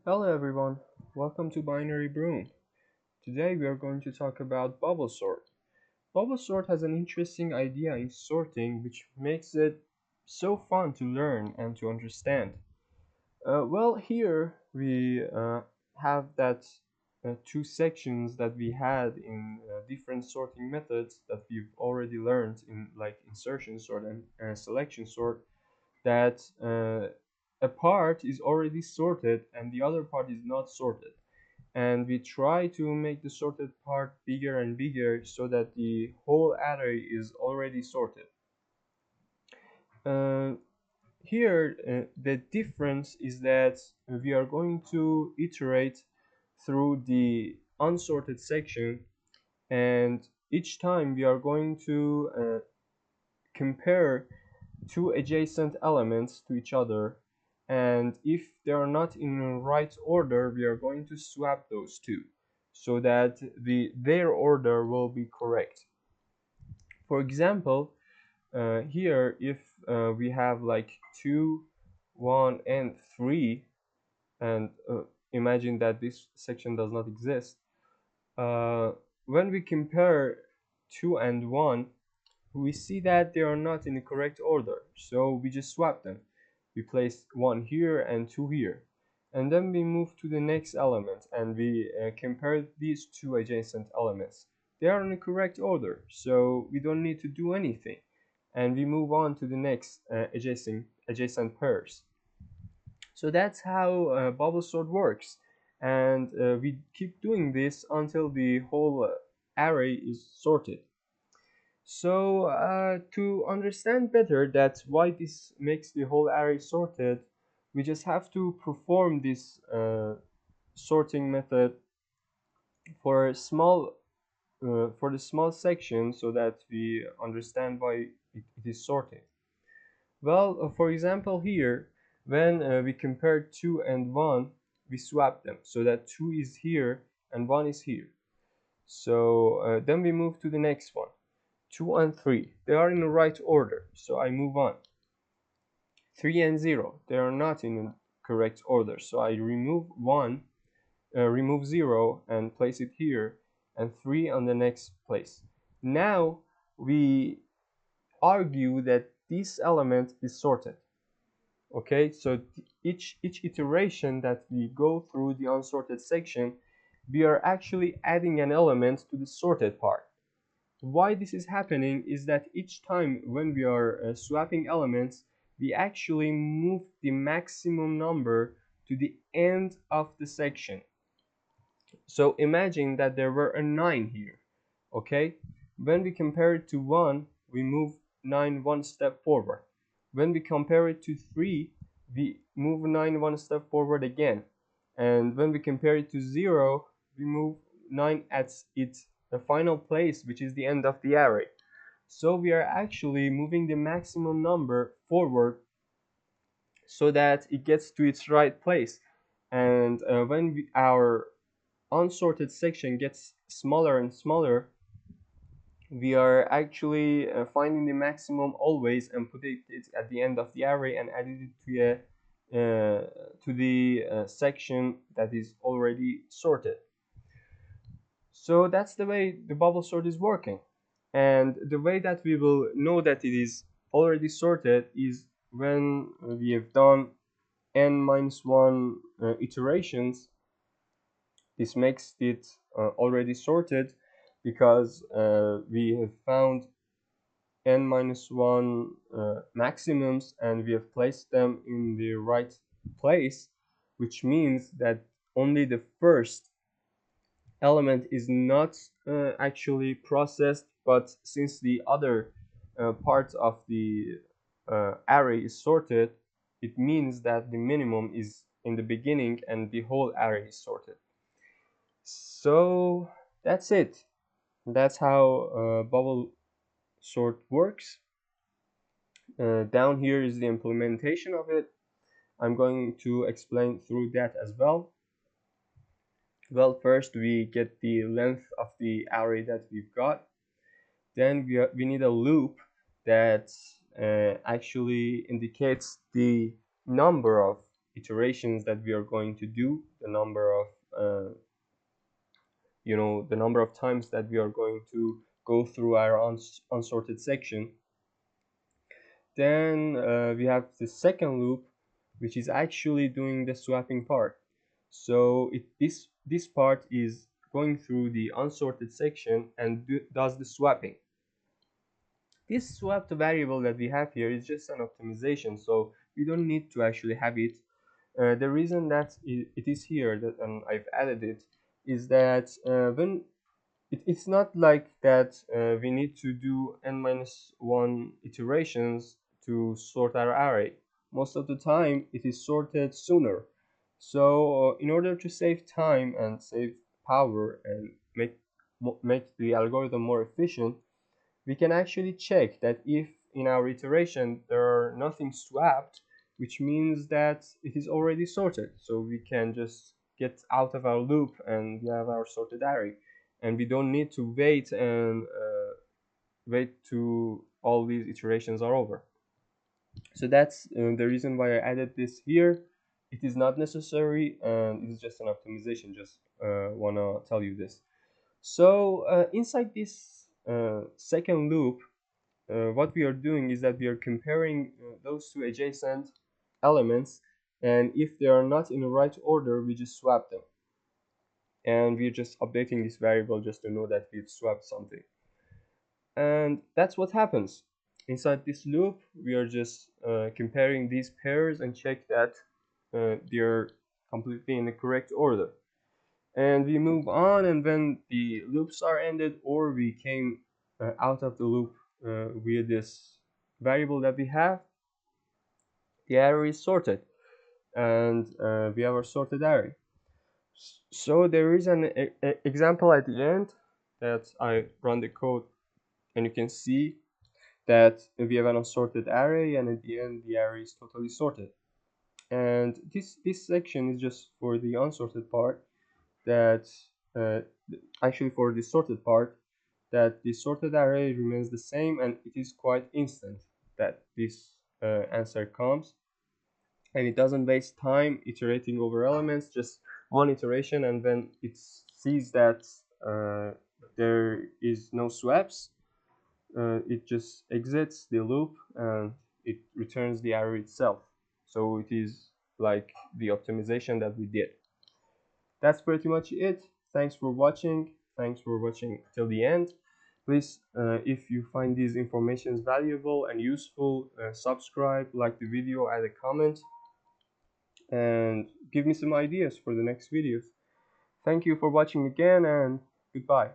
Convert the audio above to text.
Hello everyone, welcome to Binary Broom. Today we are going to talk about bubble sort. Bubble sort has an interesting idea in sorting which makes it so fun to learn and to understand. Here we have that two sections that we had in different sorting methods that we've already learned in like insertion sort and selection sort that a part is already sorted and the other part is not sorted, and we try to make the sorted part bigger and bigger so that the whole array is already sorted. Uh, the difference is that we are going to iterate through the unsorted section, and each time we are going to compare two adjacent elements to each other, and if they are not in the right order we are going to swap those two so that their order will be correct. For example, here if we have like 2, 1 and 3, and imagine that this section does not exist. When we compare 2 and 1, we see that they are not in the correct order, so we just swap them. We place 1 here and 2 here, and then we move to the next element and we compare these two adjacent elements. They are in the correct order, so we don't need to do anything, and we move on to the next adjacent pairs. So that's how bubble sort works, and we keep doing this until the whole array is sorted. So to understand better that why this makes the whole array sorted, we just have to perform this sorting method for for the small section so that we understand why it is sorted. Well, for example here, when we compare 2 and 1, we swap them so that 2 is here and 1 is here. So then we move to the next one. 2 and 3, they are in the right order, so I move on. 3 and 0, they are not in the correct order, so I remove 0 and place it here, and 3 on the next place. Now we argue that this element is sorted. Okay, so each iteration that we go through the unsorted section, we are actually adding an element to the sorted part. Why this is happening is that each time when we are swapping elements, we actually move the maximum number to the end of the section. So imagine that there were a 9 here. Okay, when we compare it to 1, we move 9 one step forward. When we compare it to 3, we move 9 one step forward again. And when we compare it to 0, we move 9 at its final place, which is the end of the array. So we are actually moving the maximum number forward so that it gets to its right place. And when our unsorted section gets smaller and smaller, we are actually finding the maximum always and putting it at the end of the array and adding it to the section that is already sorted. So that's the way the bubble sort is working. And the way that we will know that it is already sorted is when we have done n minus 1 iterations. This makes it already sorted because we have found n minus 1 maximums and we have placed them in the right place, which means that only the first element is not actually processed, but since the other part of the array is sorted, it means that the minimum is in the beginning and the whole array is sorted. So that's it. That's how bubble sort works. Down here is the implementation of it. I'm going to explain through that as well. Well, first we get the length of the array that we've got. Then we need a loop that actually indicates the number of iterations that we are going to do, the number of the number of times that we are going to go through our unsorted section. Then we have the second loop, which is actually doing the swapping part. So this part is going through the unsorted section and does the swapping. This swapped variable that we have here is just an optimization, so we don't need to actually have it. The reason that it is here, that and I've added it, is that when it's not like that we need to do n-1 iterations to sort our array. Most of the time it is sorted sooner. So in order to save time and save power and make the algorithm more efficient, we can actually check that if in our iteration there are nothing swapped, which means that it is already sorted. So we can just get out of our loop and we have our sorted array, and we don't need to wait to all these iterations are over. So that's the reason why I added this here. It is not necessary and it is just an optimization. Just wanna tell you this. So inside this second loop, what we are doing is that we are comparing those two adjacent elements, and if they are not in the right order, we just swap them. And we're just updating this variable just to know that we've swapped something. And that's what happens. Inside this loop, we are just comparing these pairs and check that they're completely in the correct order. And we move on, and when the loops are ended or we came out of the loop with this variable that we have, the array is sorted, and we have our sorted array. So there is an example at the end that I run the code, and you can see that we have an unsorted array, and at the end the array is totally sorted. And this section is just for the unsorted part, that uh, actually for the sorted part, that the sorted array remains the same, and it is quite instant that this answer comes, and it doesn't waste time iterating over elements, just one iteration, and when it sees that there is no swaps, it just exits the loop and it returns the array itself. So it is like the optimization that we did. That's pretty much it. Thanks for watching. Thanks for watching till the end. Please, if you find these informations valuable and useful, subscribe, like the video, add a comment, and give me some ideas for the next videos. Thank you for watching again, and goodbye.